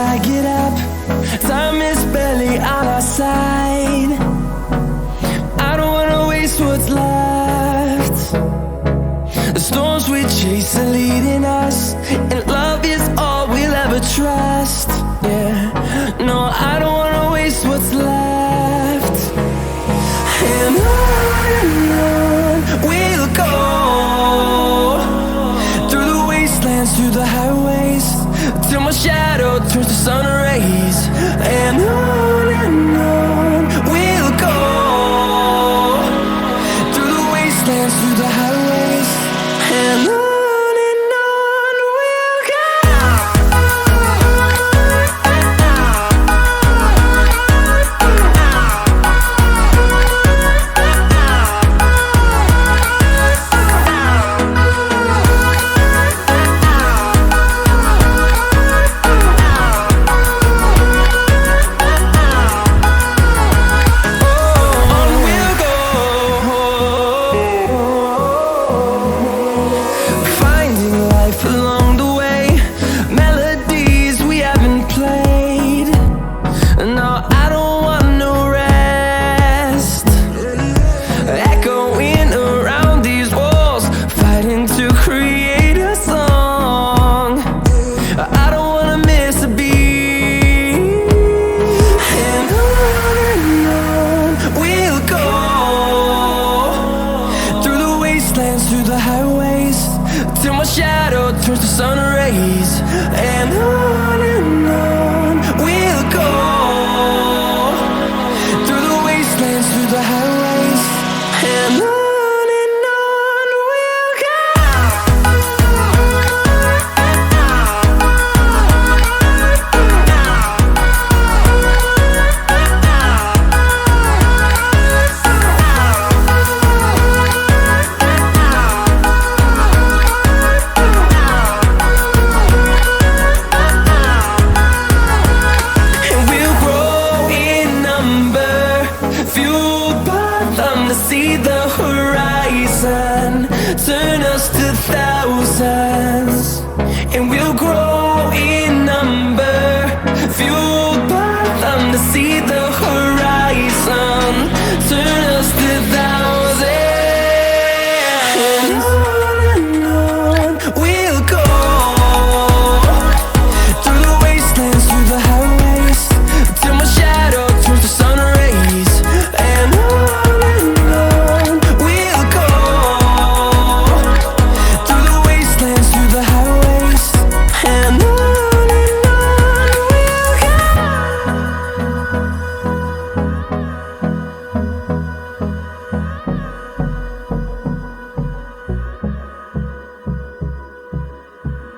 I get up. Time is barely on our side. I don't wanna waste what's left. The storms we chase are leading us, and love is all we'll ever trust. Yeah, no, I don't wanna waste what's left. And on we'll go, through the wastelands, through the highways, till my shadow turns to sun rays. And on we'll go, through the wastelands, through the highways, and on we'll go. Through the highways, till my shadow turns to sun rays. And on we'll go, through the wastelands, through the highways, and on we'll go. See the horizon, turn us to thousands, and we'll grow in number, fueled by them to see the